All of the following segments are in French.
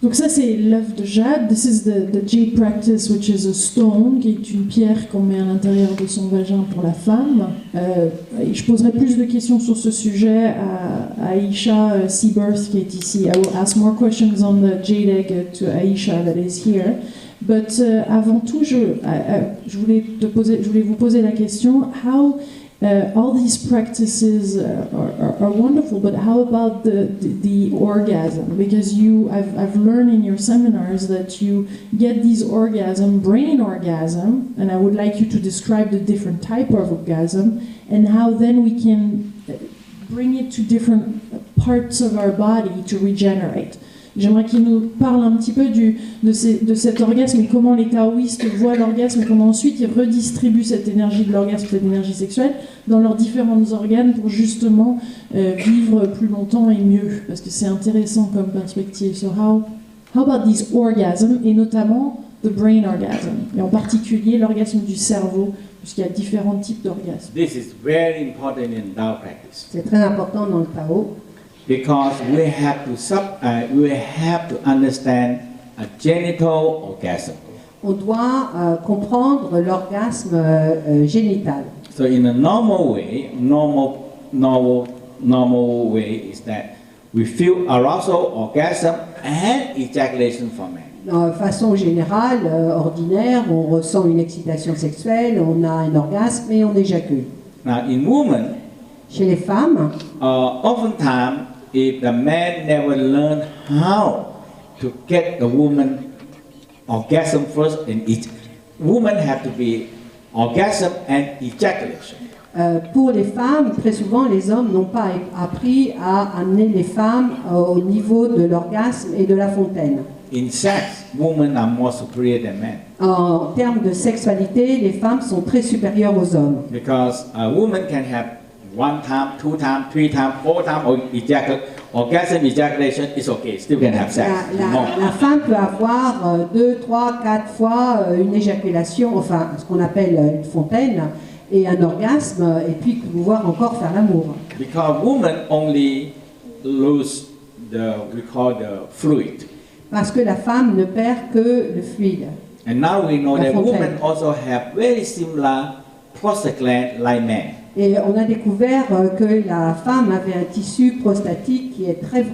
Donc ça c'est l'œuvre de jade. This is the jade practice, which is a stone, qui est une pierre qu'on met à l'intérieur de son vagin pour la femme. Et je poserai plus de questions sur ce sujet à Aisha Seabirth qui est ici. I will ask more questions on the jade egg to Aisha that is here. But avant tout, je voulais vous poser la question: how all these practices are wonderful, but how about the orgasm? Because I've learned in your seminars that you get these brain orgasm, and I would like you to describe the different type of orgasm and how then we can bring it to different parts of our body to regenerate. J'aimerais qu'il nous parle un petit peu de cet orgasme et comment les taoïstes voient l'orgasme et comment ensuite ils redistribuent cette énergie de l'orgasme, cette énergie sexuelle, dans leurs différents organes pour justement vivre plus longtemps et mieux. Parce que c'est intéressant comme perspective. So how about this orgasm, et notamment the brain orgasm, et en particulier l'orgasme du cerveau, puisqu'il y a différents types d'orgasmes. This is very important in Tao practice. C'est très important dans le Tao. Because we have to understand a genital orgasm. On doit comprendre l'orgasme génital. So in a normal way is that we feel arousal, orgasm, and ejaculation from men. De façon générale, ordinaire, on ressent une excitation sexuelle, on a un orgasme et on éjacule. Now in women, Chez les femmes, oftentimes if the man never learned how to get the woman orgasm first, and women have to be orgasm and ejaculation. pour les femmes, très souvent, les hommes n'ont pas appris à amener les femmes au niveau de l'orgasme et de la fontaine. In sex, women are more superior than men. En termes de sexualité, les femmes sont très supérieures aux hommes. Because a woman can have 1 time, 2 time, 3 time, 4 time, or orgasm, ejaculation is okay, still can have sex. La femme peut avoir 2, 3, 4 fois une éjaculation, enfin ce qu'on appelle une fontaine, et un orgasme, et puis pouvoir encore faire l'amour. Because women only lose we call the fluid. Parce que la femme ne perd que le fluide. And now we know La that fontaine. women also have very similar prostate gland like men. Et on a découvert que la femme avait un tissu prostatique qui est très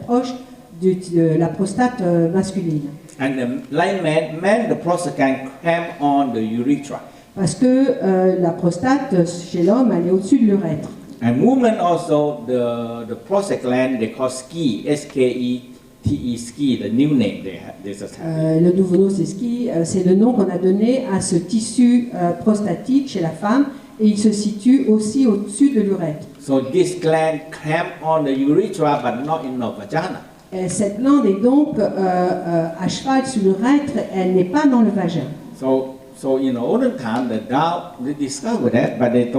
proche de la prostate masculine. And like men, the prostate gland clamp on the urethra. Parce que la prostate, chez l'homme, elle est au-dessus de l'urètre. And women also, the prostate gland, they call SKE, S-K-E-T-E, SKE, the new name they just have. Le nouveau nom, c'est ski, c'est le nom qu'on a donné à ce tissu prostatique chez la femme, et il se situe aussi au-dessus de l'urètre. So this gland clamp on the urethra, but not in the vagina. Et cette glande est donc à cheval sur l'urètre, elle n'est pas dans le vagin. So in the olden time, the Tao they discovered that, but they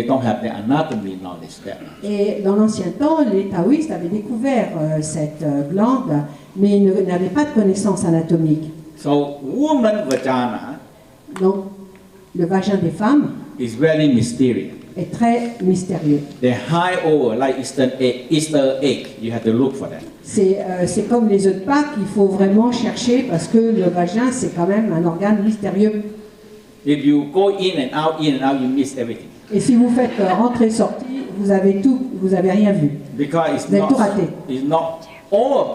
don't have the anatomy knowledge there. Et dans l'ancien temps, les taoïstes avaient découvert cette glande, mais ils n'avaient pas de connaissance anatomique. So woman vagina Donc, le vagin des femmes is very mysterious. est très mystérieux. They hide over like Easter egg. You have to look for that. C'est comme les œufs de Pâques, il faut vraiment chercher parce que le vagin, c'est quand même un organe mystérieux. If you go in and out, you miss everything. Et si vous faites rentrer-sortie, vous avez rien vu. Because Vous avez tout raté. it's not all of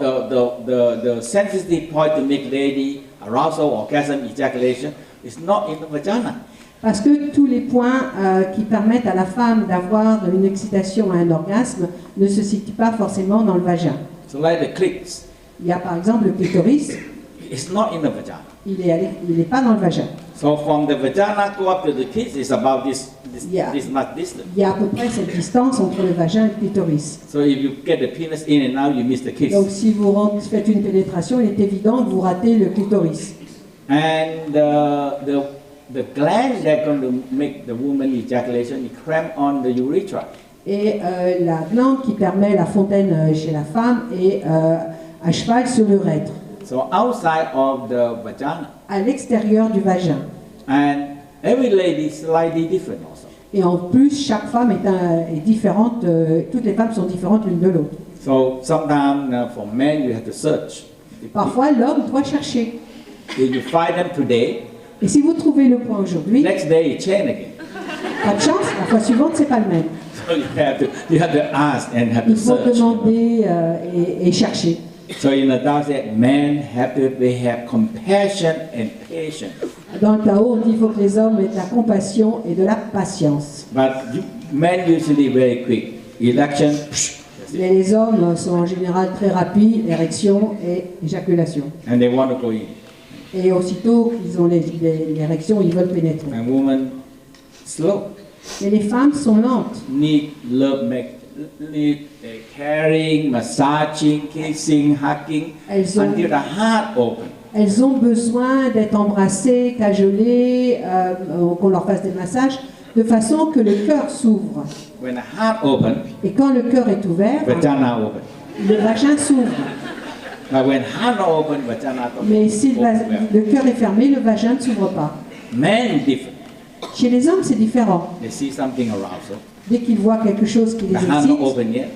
the sensitive point to make lady arousal, orgasm, ejaculation is not in the vagina. Parce que tous les points qui permettent à la femme d'avoir une excitation à un orgasme ne se situent pas forcément dans le vagin. So like the clits, Il y a par exemple le clitoris, it's not in the vagina. il n'est pas dans le vagin. So from the vagina go up to the clits is about this Yeah. much distance. Il y a à peu près cette distance entre le vagin et le clitoris. So if you get the penis in and out, you miss the kiss. Donc si vous faites une pénétration, il est évident que vous ratez le clitoris. And the gland that's going to make the woman ejaculation is cramp on the urethra. Et la glande qui permet la fontaine chez la femme est à cheval sur l'urètre, So outside of the vagina. à l'extérieur du vagin. And every lady is slightly different also. Et en plus, chaque femme est différente, toutes les femmes sont différentes l'une de l'autre. So sometimes for men you have to search. Parfois, l'homme doit chercher. If you find them today, Et si vous trouvez le point aujourd'hui, next day it change again. pas de chance, la fois suivante, c'est pas le même. So you have to ask and have to Il faut search. demander et chercher. So in the Tao said, men have compassion and patience. Dans le Tao, on dit qu'il faut que les hommes aient de la compassion et de la patience. But men usually very quick. Election, Mais les hommes sont en général très rapides, érection et éjaculation. and they want to go in. Et aussitôt qu'ils ont l'érection, ils veulent pénétrer. And women, slow. Et les femmes sont lentes. Need love, need caring, massaging, kissing, hugging, Elles ont- until the heart open. Elles ont besoin d'être embrassées, cajolées, qu'on leur fasse des massages, de façon que le cœur s'ouvre. When the heart open, Et quand le cœur est ouvert, vagina open. le vagin s'ouvre. But when heart not open, vagina open. Mais si le cœur est fermé, le vagin ne s'ouvre pas. Men different. Chez les hommes, c'est différent. They see something arousal. Dès qu'ils voient quelque chose qui The les heart not excite, open yet.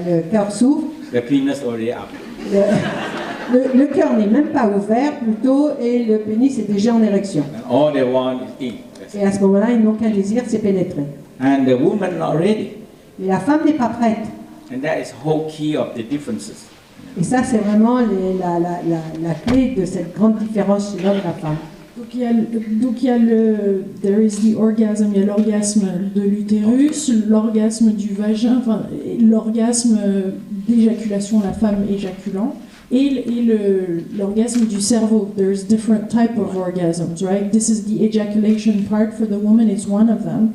le cœur s'ouvre. The penis already up. Le cœur n'est même pas ouvert, plutôt, et le pénis est déjà en érection. And all they want is eat. That's it. Et à ce moment-là, ils n'ont qu'un désir, c'est pénétrer. And the woman not ready. Mais la femme n'est pas prête. And that is whole key of the differences. Et ça, c'est vraiment la clé de cette grande différence chez l'homme et la femme. Donc il y a there is the orgasm, il y a l'orgasme de l'utérus, l'orgasme du vagin, enfin l'orgasme d'éjaculation, la femme éjaculant, et l'orgasme du cerveau. There's different type of orgasms, right? This is the ejaculation part for the woman is one of them.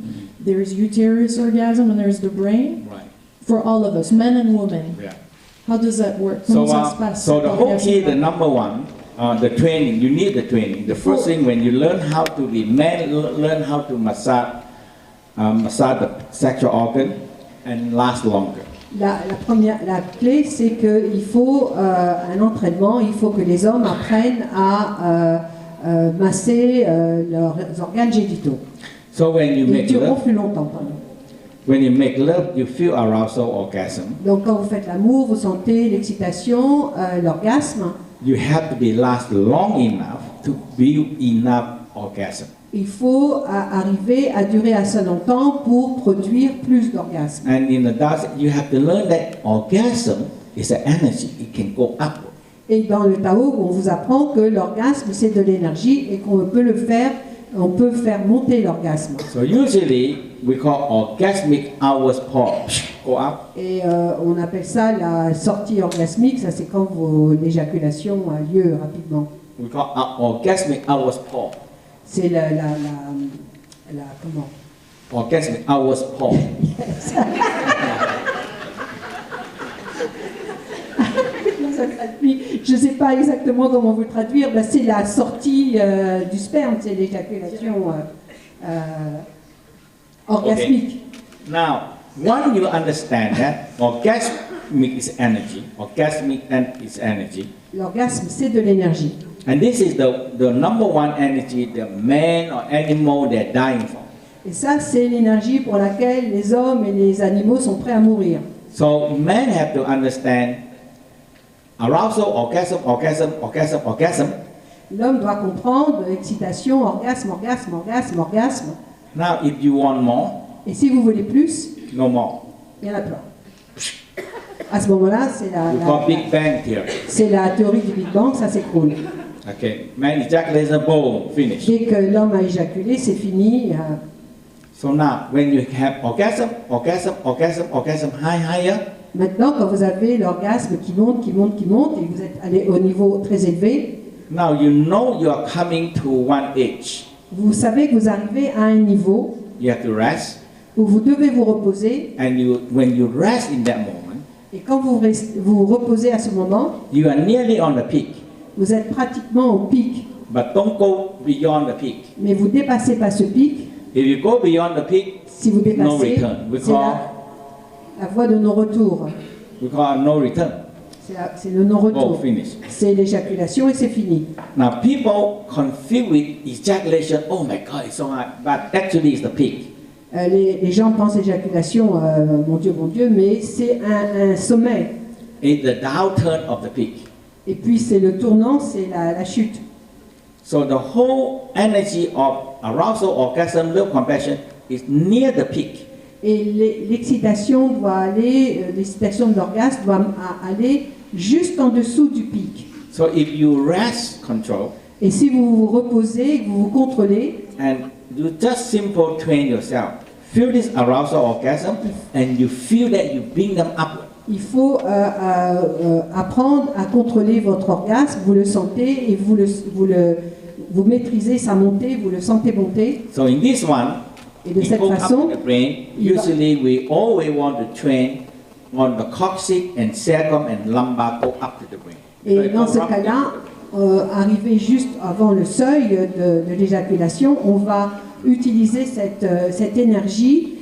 There's uterus orgasm and there's the brain Right. for all of us, men and women. Yeah. How does that work? So, Comment ça se passe? so the whole key, the L'orgasme? number one, the training. You need the training. The first thing, when you learn how to be man, learn how to massage the sexual organ, and last longer. La clé, c'est qu'il faut un entraînement, il faut que les hommes apprennent à masser leurs organes génitaux. So when you Ils make dureront love, plus longtemps. Pardon. when you make love, you feel arousal, orgasm. Donc quand vous faites l'amour, vous sentez l'excitation, l'orgasme. You have to be last long enough to build enough orgasm. Il faut arriver à durer assez longtemps pour produire plus d'orgasmes. And in the Tao, you have to learn that orgasm is an energy. It can go upward. Et dans le Tao, on vous apprend que l'orgasme, c'est de l'énergie et qu'on peut le faire, on peut faire monter l'orgasme. So usually we call orgasmic hours pause. Go up. Et on appelle ça la sortie orgasmique, ça c'est quand l'éjaculation a lieu rapidement. We call orgasmic hours pause. C'est comment? Orgasmic hours pause. Je ne sais pas exactement comment vous le traduire, ben, c'est la sortie du sperme, c'est l'éjaculation orgasmique. Now, when you understand that orgasmic is energy, L'orgasme, c'est de l'énergie. and this is the number one energy the man or animal they're dying for. Et ça, c'est l'énergie pour laquelle les hommes et les animaux sont prêts à mourir. So men have to understand arousal, orgasm, orgasm, orgasm, orgasm. L'homme doit comprendre l'excitation, orgasme, orgasme, orgasme, orgasme. Now, if you want more, Et si vous voulez plus, no more. il y en a plein. À ce moment-là, c'est We call Big Bang theory. la théorie du Big Bang, ça s'écroule. Okay, man ejaculation, boom, finish. Dès que l'homme a éjaculé, c'est fini. So now, when you have orgasm, orgasm, orgasm, orgasm, higher, Maintenant, quand vous avez l'orgasme qui monte, qui monte, qui monte, et vous êtes allé au niveau très élevé, now you know you are coming to one age. vous savez que vous arrivez à un niveau You have to rest, où vous devez vous reposer. and when you rest in that moment, Et quand vous reposez à ce moment, you are nearly on the peak, vous êtes pratiquement au pic. but don't go beyond the peak. Mais vous dépassez pas ce pic. If you go beyond the peak, Si vous no dépassez, return. We c'est la voie de non-retour. call no return. C'est le Oh, non-retour. finish. C'est l'éjaculation et c'est fini. Now people confuse with ejaculation. Oh my God, it's so hard. But actually, it's the peak. Les gens pensent éjaculation, mon Dieu, mais c'est un sommet. It's the downturn of the peak. Et puis c'est le tournant, c'est la chute. So the whole energy of arousal, orgasm, love, compassion is near the peak. Et l'excitation doit aller, l'excitation de l'orgasme doit aller juste en dessous du pic. So if you rest, control, Et si vous vous reposez, que vous vous contrôlez, and you just simple train yourself, feel this arousal, orgasm, and you feel that you bring them upward. il faut apprendre à contrôler votre orgasme. Vous le sentez et vous maîtrisez sa montée, vous le sentez monter. So in this one, Et de it cette goes up façon, to the brain. Usually we always want to train on the coccyx and sacrum and lumbar go up to the brain. So et it dans goes ce up to the cas-là, brain. arrivé juste avant le seuil de l'éjaculation, on va utiliser cette énergie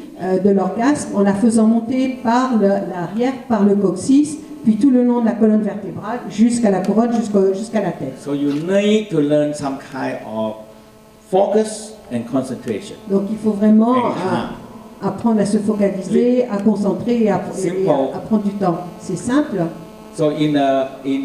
de l'orgasme en la faisant monter par l'arrière, par le coccyx, puis tout le long de la colonne vertébrale, jusqu'à la couronne, jusqu'à la tête. So you need to learn some kind of focus and concentration. Donc il faut vraiment And calm. apprendre à se focaliser, à concentrer et à prendre du temps. C'est simple. So in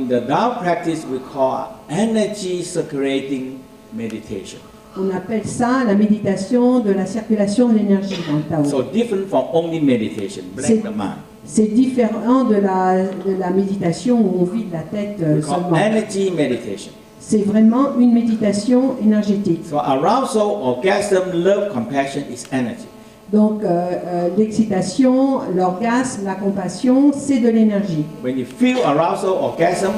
the Tao practice, we call energy circulating meditation. On appelle ça la méditation de la circulation de l'énergie dans le Tao. So different from only meditation, blank the mind. C'est différent de la méditation où on vide la tête We call seulement. energy meditation. C'est vraiment une méditation énergétique. So arousal, orgasm, love, compassion is energy. Donc l'excitation, l'orgasme, la compassion, c'est de l'énergie. When you feel arousal, orgasm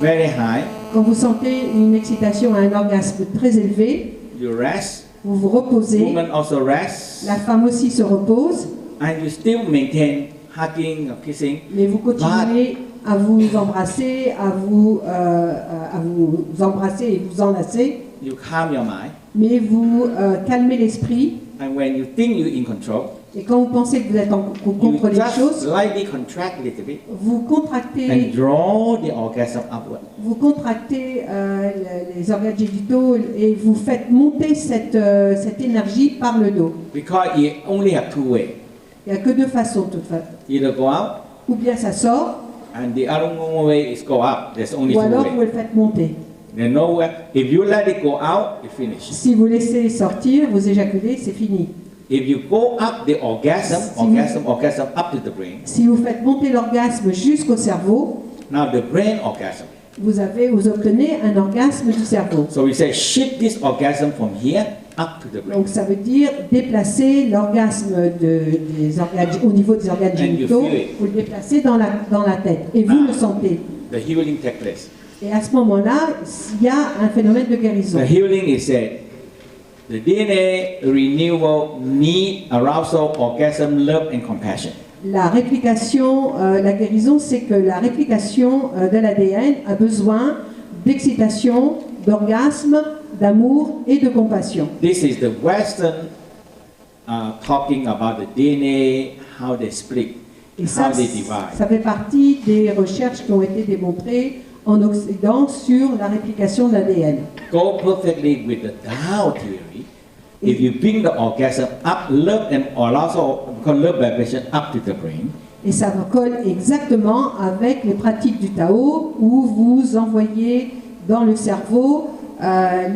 very high, Quand vous sentez une excitation à un orgasme très élevé, you rest. vous vous reposez, Woman also rest, la femme aussi se repose, and you still maintain hugging or kissing. mais vous continuez à vous embrasser, à vous embrasser et vous enlacer, You calm your mind, mais vous calmez l'esprit. and when you think you're in control, Et quand vous pensez que vous êtes au you contrôle des just choses, slightly contract a little bit vous contractez, and draw the orgasm upward. les organes génitaux et vous faites monter cette énergie par le dos. Because you only have two ways. Il n'y a que deux façons, de toute façon. Either go out, Ou bien ça sort, and the other way is go up. There's only ou two alors vous ways. le faites monter. There's no way. If you let it go out, you finish. Si vous laissez sortir, vous éjaculez, c'est fini. If you go up the orgasm, orgasm up to the brain, Si vous faites monter l'orgasme jusqu'au cerveau, now the brain orgasm. vous obtenez un orgasme du cerveau. So we say shift this orgasm from here up to the brain. Donc ça veut dire déplacer l'orgasme des organes, au niveau des organes And you génitaux, feel it. vous le déplacez dans la tête et vous le sentez. The healing takes place. Et à ce moment-là, il y a un phénomène de guérison. The healing is that the DNA renewal need arousal, orgasm, love, and compassion. La réplication, la guérison, c'est que la réplication de l'ADN a besoin d'excitation, d'orgasme, d'amour et de compassion. This is the Western talking about the DNA, how they split, Et ça, how they divide. ça fait partie des recherches qui ont été démontrées en Occident sur la réplication de l'ADN. Go perfectly with the Tao theory. If you bring the orgasm up, love and arousal, love vibration up to the brain, Et ça colle exactement avec les pratiques du Tao où vous envoyez dans le cerveau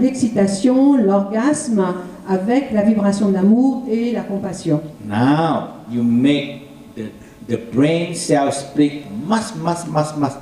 l'excitation, l'orgasme avec la vibration de l'amour et la compassion. now you make the brain cell split much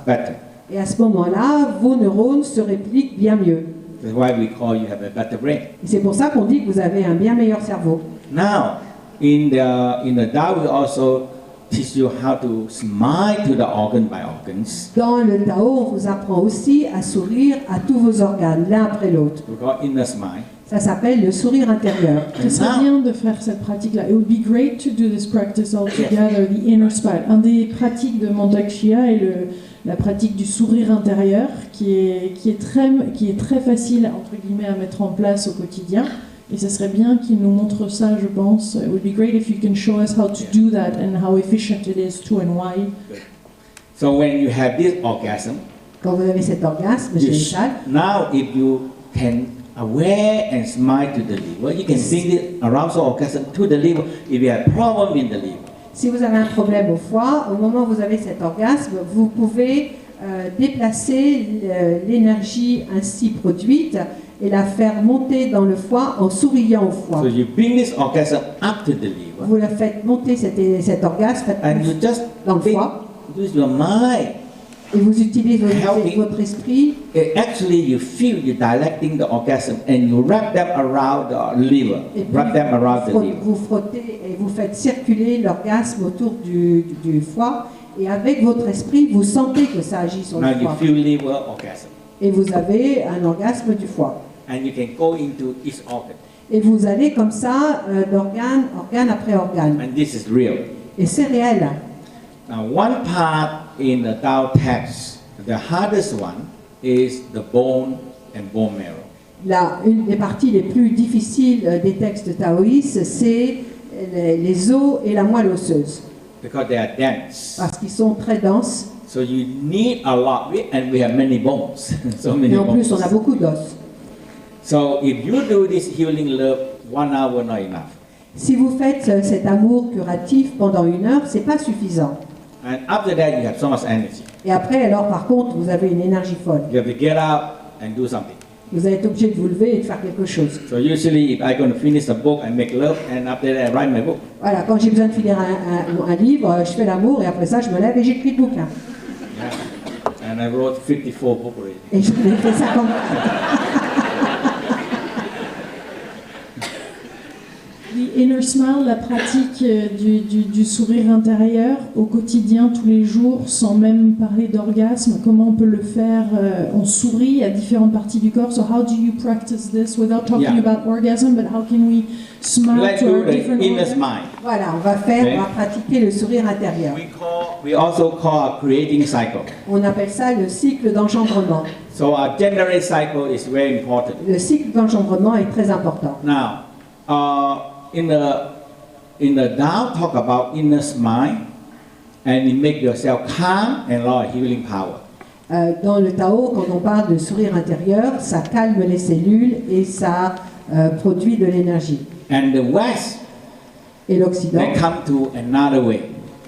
better. Et à ce moment-là, vos neurones se répliquent bien mieux. That's why we call you have a better brain. Et c'est pour ça qu'on dit que vous avez un bien meilleur cerveau. Now, in the Tao, we also teach you how to smile to the organ by organs. Dans le Tao, on vous apprend aussi à sourire à tous vos organes, l'un après l'autre. We call inner smile. Ça s'appelle le sourire intérieur. Ce serait bien de faire cette pratique-là. It would be great to do this practice all together, the inner smile. Un des pratiques de Mantak Chia est la pratique du sourire intérieur, qui est très facile entre guillemets à mettre en place au quotidien. Et ce serait bien qu'il nous montre ça, je pense. It would be great if you can show us how to do that and how efficient it is too and why. So when you have this orgasm, Quand vous avez cet orgasme génital, now if you can aware and smile to the liver, you can bring the arousal orgasm to the liver if you have problem in the liver. si vous avez un problème au foie, au moment où vous avez cet orgasme, vous pouvez déplacer l'énergie ainsi produite et la faire monter dans le foie en souriant au foie. So you bring this orgasm up to the liver, Vous la faites monter cet orgasme and you just dans le think, foie use your mind. et vous utilisez Helping. votre esprit. Actually, you feel you dilating the orgasm, and you wrap them around the liver. Et puis, Wrap them around the liver. vous frottez et vous faites circuler l'orgasme autour du foie. Et avec votre esprit, vous sentez que ça agit sur Now le you foie. feel liver orgasm, Et vous avez un orgasme du foie. and you can go into each organ, Et vous allez comme ça, organe après organe. and this is real. Et c'est réel. Now, one part in the Tao text, the hardest one is the bone and bone marrow. Une des parties les plus difficiles des textes taoïstes, c'est les os et la moelle osseuse. Because they are dense. Parce qu'ils sont très denses. So you need a lot, and we have many bones. So many Et en plus, bones. on a beaucoup d'os. So if you do this healing love, 1 hour not enough. Si vous faites cet amour curatif pendant 1 heure, c'est pas suffisant. And after that, you have so much energy. Et après, alors par contre, vous avez une énergie folle. You have to get up and do something. Vous allez être obligé de vous lever et de faire quelque chose. So usually, if I'm going to finish a book, I make love, and after that, I write my book. Voilà, quand j'ai besoin de finir un livre, je fais l'amour et après ça, je me lève et j'écris le bouquin. Yeah. And I wrote 54 books already. Et je l'ai fait 50. The inner smile, la pratique du sourire intérieur au quotidien, tous les jours, sans même parler d'orgasme, comment on peut le faire? On sourit à différentes parties du corps. So how do you practice this without talking Yeah. about orgasm, but how can we smile Let's to do our the different inner organs? smile. Voilà, on Okay. va pratiquer le sourire intérieur. We also call a creating cycle. On appelle ça le cycle d'engendrement. So our generate cycle is very important. Le cycle d'engendrement est très important. Now, in the Tao talk about inner smile, and it make yourself calm and lot of healing power. Dans le Tao, quand on parle de sourire intérieur, ça calme les cellules et ça produit de l'énergie. And the West, Et l'Occident, they come to another way.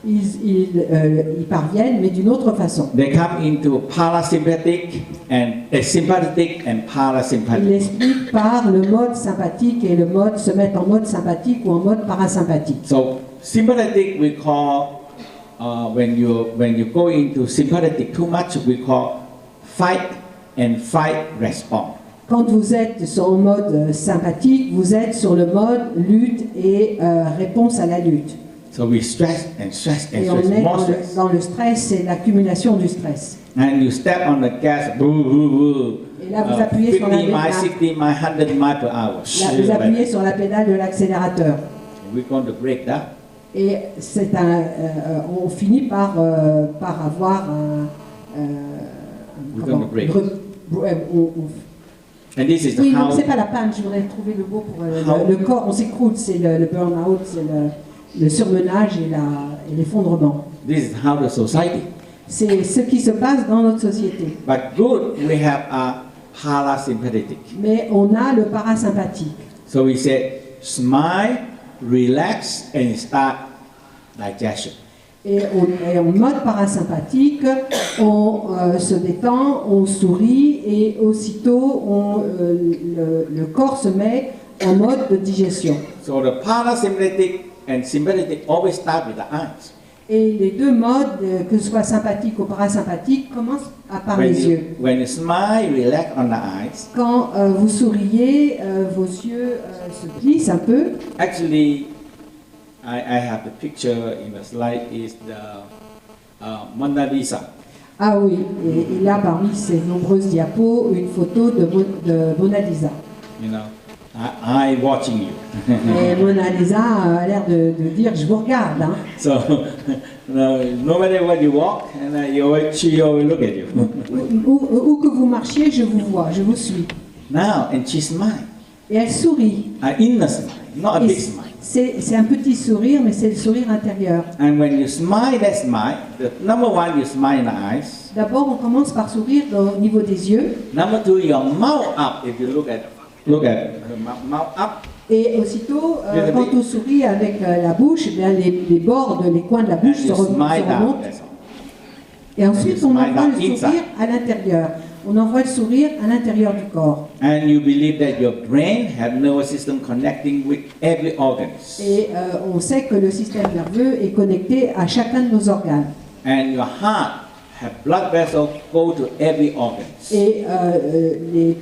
ils parviennent, mais d'une autre façon. They come into parasympathetic and sympathetic and Ils parasympathetic. l'expliquent par le mode sympathique et le mode se mettre en mode sympathique ou en mode parasympathique. So sympathetic we call when you go into sympathetic too much we call fight and fight response. Quand vous êtes en mode sympathique, vous êtes sur le mode lutte et réponse à la lutte. So we stress and stress and Et on stress, est more stress. dans le stress et l'accumulation du stress. And you step on the gas, boo, boo, boo. Et là, vous appuyez sur la 50 miles, pédale. 60 miles, 100 miles per hour. Là, vous appuyez sur la pédale de l'accélérateur. We're going to break that. Et on finit par avoir We're going to break. on- And this is oui, non, how c'est pas la panne, je voudrais trouver le mot pour How- le corps, on s'écroule, c'est le burn-out, c'est le surmenage et l'effondrement. this is how the society. C'est ce qui se passe dans notre société. But good, we have a parasympathetic. Mais on a le parasympathique. So we say smile, relax, and start digestion. Et en mode parasympathique, on se détend, on sourit et aussitôt le corps se met en mode de digestion. So the parasympathetic and sympathetic always start with the eyes. Et les deux modes, que ce soit sympathique ou parasympathique, commencent par les yeux. When you smile, relax on the eyes. Quand vous souriez, vos yeux se plissent un peu. Actually, I have the picture in the slide is the Mona Lisa. Ah oui, et là parmi ces nombreuses diapos, une photo de Mona Lisa. You know, I watching you. Et Mona Lisa a l'air de dire je vous regarde. Hein. So, no matter where you walk, and she always look at you. Où que vous marchiez, je vous vois, je vous suis. Now, and she smile, Et elle sourit. an inner smile, not a Et big smile. c'est un petit sourire, mais c'est le sourire intérieur. And when you smile, that smile, the number one, you smile in the eyes. D'abord, on commence par sourire au niveau des yeux. Number two, your mouth up. If you look at her mouth up. Et aussitôt, quand on sourit avec la bouche, eh bien, les bords, les coins de la bouche And se you smile down. remontent. That's all. Et ensuite, You on smile envoie down le sourire inside. à l'intérieur. On envoie le sourire à l'intérieur du corps. And you believe that your brain has nervous system connecting with every organ. Et on sait que le système nerveux est connecté à chacun de nos organes. And your heart has blood vessels go to every organ. Et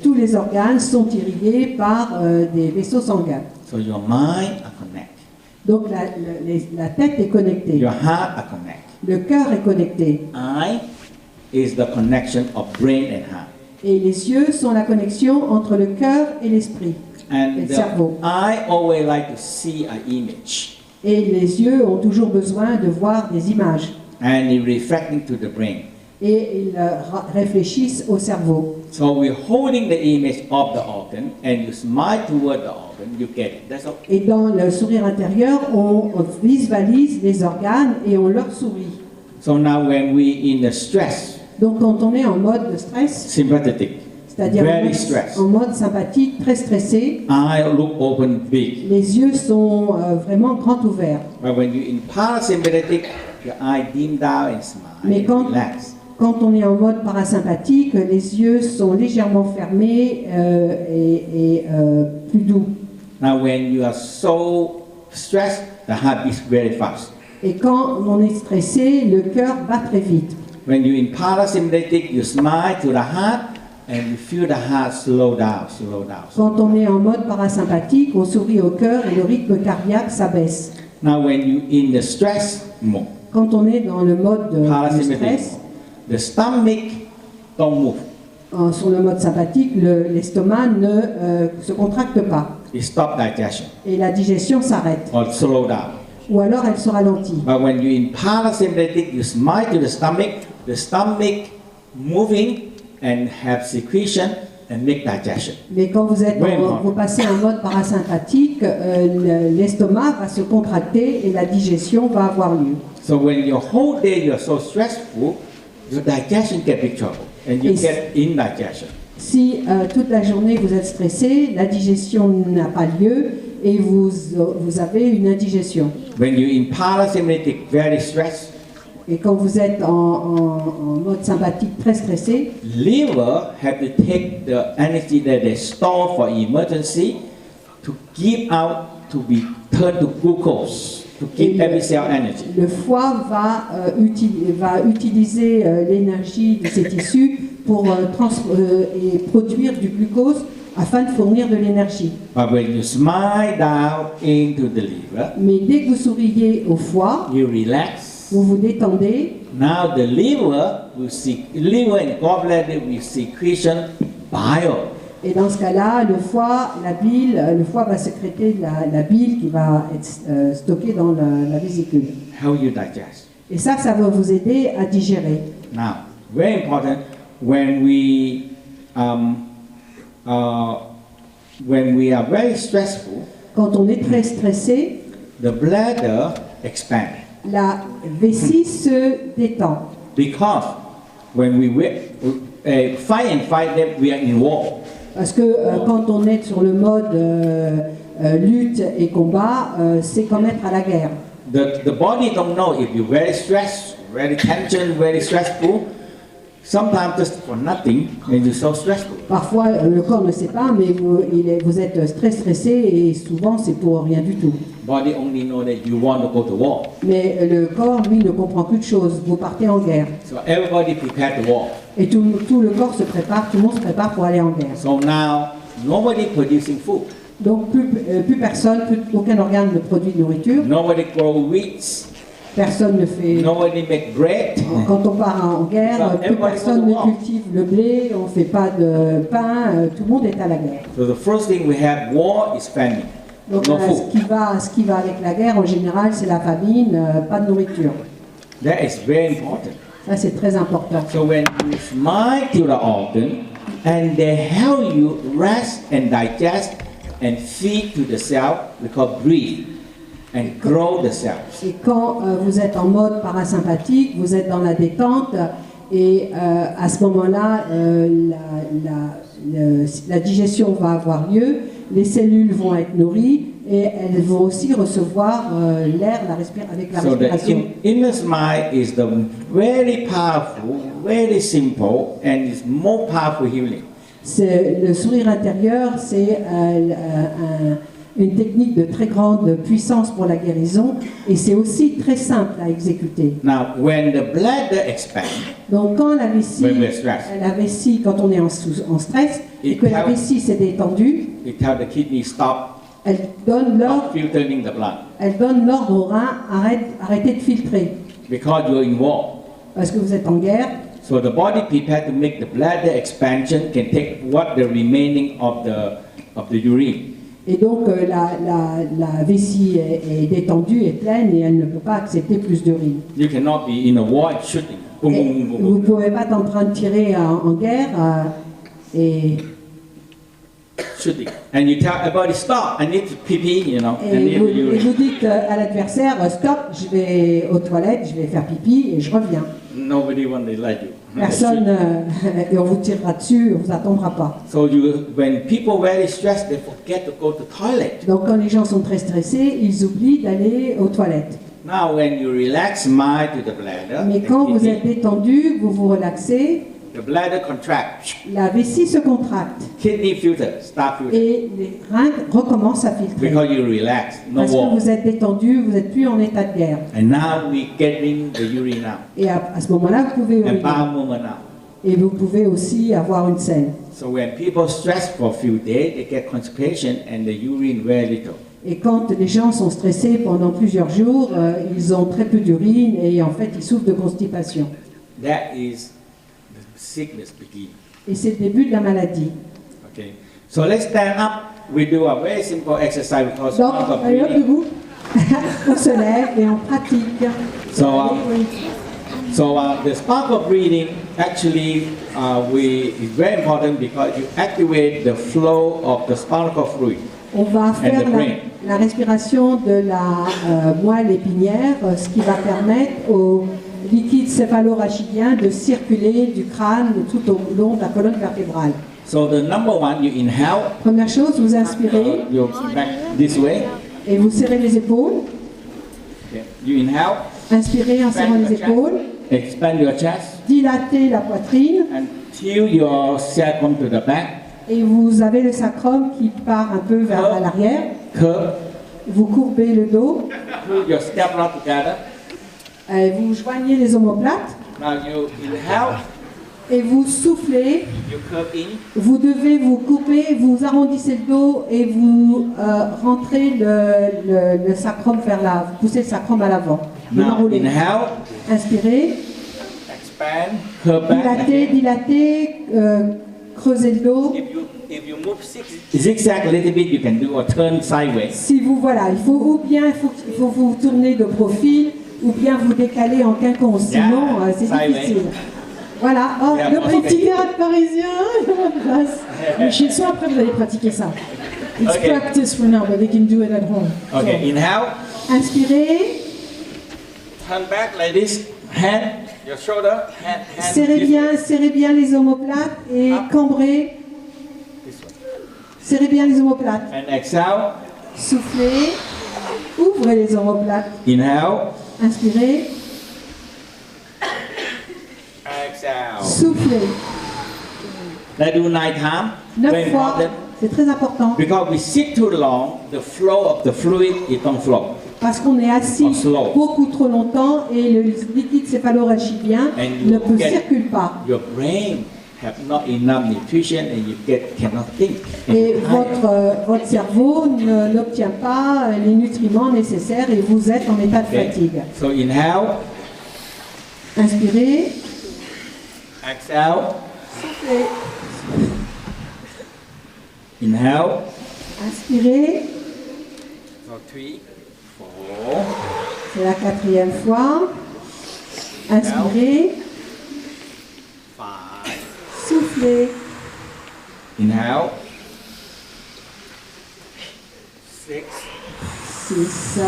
tous les organes sont irrigués par des vaisseaux sanguins. So your mind are connected. Donc la tête est connectée. Your heart are connected. Le cœur est connecté. Eye is the connection of brain and heart. Et les yeux sont la connexion entre le cœur et l'esprit. Et And le the cerveau. eye always like to see an image. Et les yeux ont toujours besoin de voir des images. And it reflecting to the brain. Et ils réfléchissent au cerveau. So we're holding the image of the organ and you smile toward the organ, you get it. That's all. Et dans le sourire intérieur, on visualise les organes et on leur sourit. So now when we in the stress, Donc quand on est en mode de stress, sympathetic, c'est-à-dire very stressed, en mode sympathique, très stressé, eye look open big. les yeux sont vraiment grands ouverts. But when you in parasympathetic, your eye dim down and smile, Mais and relax. Quand on est en mode parasympathique, les yeux sont légèrement fermés et plus doux. Now when you are so stressed, the heart beats very fast. Et quand on est stressé, le cœur bat très vite. When you in parasympathetic, you smile to the heart and you feel the heart slow down, slow down. Quand on est en mode parasympathique, on sourit au cœur et le rythme cardiaque s'abaisse. Now when you in the stress mode, Quand on est dans le mode de parasympathetic stress, mode, the stomach don't move. sur le mode sympathique, l'estomac ne se contracte pas It stop digestion et la digestion s'arrête. or slow down. Ou alors elle se ralentit. But when you in parasympathetic, you smile to the stomach moving and have secretion and make digestion. Mais quand vous Oui, vous passez en mode parasympathique, l'estomac va se contracter et la digestion va avoir lieu. So when your whole day you're so stressful, your digestion get big trouble and you Yes. get indigestion. Si toute la journée vous êtes stressé, la digestion n'a pas lieu et vous avez une indigestion. When you in parasympathetic, very stressed, Et quand vous êtes en mode sympathique très stressé, liver have to take the energy that they store for emergency to give out to be turned to glucose to keep every cell energy. le foie va utiliser l'énergie de ces tissus pour et produire du glucose afin de fournir de l'énergie. But when you smile down into the liver, Mais dès que vous souriez au foie, you relax. vous vous détendez, Now the liver and gallbladder will secretion bile. et dans ce cas-là, le foie va sécréter la bile qui va être stockée dans la vésicule. How you digest. Et ça va vous aider à digérer. Now, very important when we are very stressful, Quand on est très stressé, the bladder expands la vessie se détend. because when we fight and fight, then we are in war. Parce que quand on est sur le mode lutte et combat, c'est comme être à la guerre. The body don't know if you're very stressed, very tension, very stressful. Sometimes just for nothing, when you're so stressful. Parfois, le corps ne sait pas, mais vous êtes très stressé et souvent c'est pour rien du tout. Body only know that you want to go to war. Mais le corps, lui, ne comprend qu'une chose, vous partez en guerre. So everybody prepare to war. Et tout le corps se prépare, tout le monde se prépare pour aller en guerre. So now nobody producing food. Donc plus personne, aucun organe ne produit de nourriture, Nobody grow wheat. personne ne fait... Nobody make bread. Quand on part en guerre, plus personne ne cultive le blé, on ne fait pas de pain, tout le monde est à la guerre. So the first thing we have war is famine. Donc No ce food. qui va avec la guerre en général, c'est la famine, pas de nourriture. That is very important. Ça c'est très important. So when you smile to the organ and they help you rest and digest and feed to the cell, we call breathe and grow the cells. Et quand vous êtes en mode parasympathique, vous êtes dans la détente et à ce moment-là, la digestion va avoir lieu, les cellules vont être nourries et elles vont aussi recevoir l'air avec la So the respiration. inner smile is the very powerful, very simple, and is more powerful healing. Le sourire intérieur, c'est une technique de très grande puissance pour la guérison et c'est aussi très simple à exécuter. Now, when the bladder expands, Donc quand la vessie, when we're stressed, quand on est en stress et que la vessie s'est détendue, it tells the kidney stop elle donne l'ordre filtering the blood au rein, arrêtez de filtrer because you're in war. parce que vous êtes en guerre. So the body prepared to make the bladder expansion can take what the remaining of the urine. Et donc la vessie est détendue, est pleine et elle ne peut pas accepter plus d'urine. You cannot be in a war and shooting. Boom, Et boom, boom, boom, vous ne boom. pouvez pas être en train de tirer en guerre et Shooting. And you tell everybody stop. I need to pee, I need vous, urine. vous dites à l'adversaire stop, je vais aux toilettes, je vais faire pipi et je reviens. Nobody want to let you. Personne et on vous tirera dessus, on vous attendra pas. So when people very stressed, they forget to go to toilet. Donc quand les gens sont très stressés, ils oublient d'aller aux toilettes. Now when you relax mind to the bladder, Mais quand vous êtes détendu, vous vous relaxez, the bladder contracts. la vessie se contracte Kidney filter, start filter. et les reins recommencent à filtrer. Because you relax, no Parce que war. vous êtes détendu, vous n'êtes plus en état de guerre. And now we getting the urine out. Et à ce moment-là, vous pouvez And uriner. bowel movement out. Et vous pouvez aussi avoir une selle. So when people stress for a few days, they get constipation and the urine very little. Et quand les gens sont stressés pendant plusieurs jours, ils ont très peu d'urine et en fait ils souffrent de constipation. That is the sickness begin. Et c'est le début de la maladie. Okay. So let's stand up. We do a very simple exercise because Donc, out of allez hop breathing. debout, on se lève et on pratique. So, the spark of breathing actually is very important because you activate the flow of the spark of fluid. On va faire the brain. la respiration de la moelle épinière, ce qui va permettre au liquide céphalorachidien de circuler du crâne tout au long de la colonne vertébrale. So the number one, you inhale, Première chose, vous inspirez you back this way. et vous serrez les épaules. Okay. You inhale, Inspirez en serrant les épaules. expand your chest Dilatez la poitrine and tilt your sacrum to the back. et vous avez le sacrum qui part un peu vers à l'arrière. Curve, Vous courbez le dos. pull your scapula together. Vous joignez les omoplates Now you inhale, et vous soufflez. you curve in. Vous devez vous couper, vous arrondissez le dos et vous rentrez le sacrum vous poussez le sacrum à l'avant. Vous Now l'enroulez. inhale, Inspirez, expand, curve back. dilatez, creusez le dos. If you move zigzag a little bit, you can do a turn sideways. Si vous, voilà, il faut vous tourner de profil ou bien vous décaler en quinconce, sinon c'est sideways. difficile. Voilà, oh, Yeah, le okay. petit théâtre parisien, place. Mais chez soi, après, vous allez pratiquer ça. It's Okay. practice for now, but they can do it at home. Okay, inhale, Inspirez, turn back like this. Hand, your shoulder, hand. serrez bien les omoplates et cambrez. This one. Serrez bien les omoplates. And exhale, Soufflez, ouvrez les omoplates. inhale, Inspirez, exhale. soufflez. Let's do 9 times. 9 Very fois, important. c'est très important. Because we sit too long, the flow of the fluid it don't flow. Parce qu'on est assis Oh, slow. beaucoup trop longtemps et le liquide céphalorachidien And you ne get- circule pas. Your brain have not enough nutrition and you cannot think. Et votre cerveau n'obtient pas les nutriments nécessaires et vous êtes en état de Okay. fatigue. So inhale, Inspirez, exhale, soufflez, inhale. inspirez. So 3, 4, C'est la 4e fois. Inspirez, 5. soufflez, Inhale. 6. 6.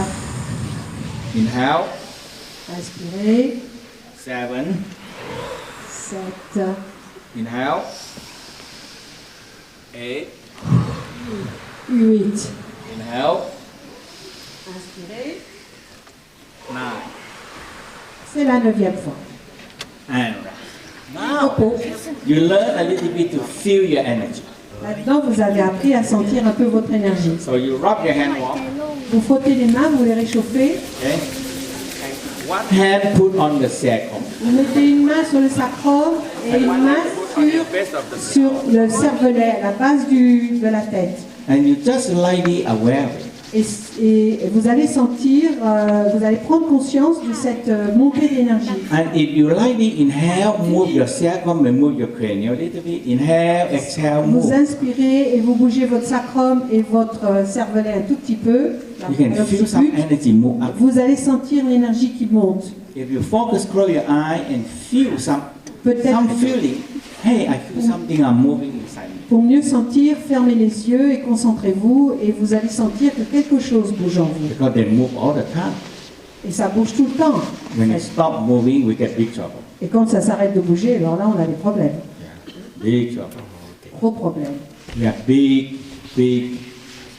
Inhale. Inspirez, 7. 7. Inhale. 8. 8. Inhale. Inspirez. 9. C'est la 9e fois. And now Repos. you learn a little bit to feel your energy. Maintenant, vous avez appris à sentir un peu votre énergie. So you rub your hand warm. Vous frottez les mains, vous les réchauffez. Okay. One hand put on the sacrum. Vous mettez une main sur le sacrum et une main sur le cervelet, à la base de la tête. And you just lightly aware of it. Et vous allez sentir, vous allez prendre conscience de cette montée d'énergie. And if you lightly inhale, move your sacrum and move your cranium a little bit. Inhale, exhale, Vous move. inspirez et vous bougez votre sacrum et votre cervelet un tout petit peu. You can feel some energy move up. Vous allez sentir l'énergie qui monte. If you focus, close your eye and feel some feeling. Hey, I feel something moving inside me. Pour mieux sentir, fermez les yeux et concentrez-vous et vous allez sentir que quelque chose bouge en vous. Because they move all the time. Et ça bouge tout le temps. When it stop moving, we get big trouble. Et quand ça s'arrête de bouger, alors là, on a des problèmes. Big trouble. Gros problèmes. We have big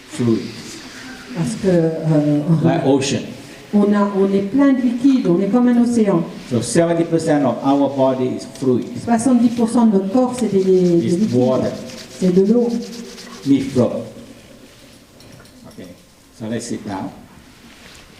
fluids, Parce que like ocean. on est plein de liquide, on est comme un océan. So 70% of our body is fluid. 70% de notre corps, c'est des It's liquides. water. C'est de l'eau. Need flow. Okay. So let's sit down.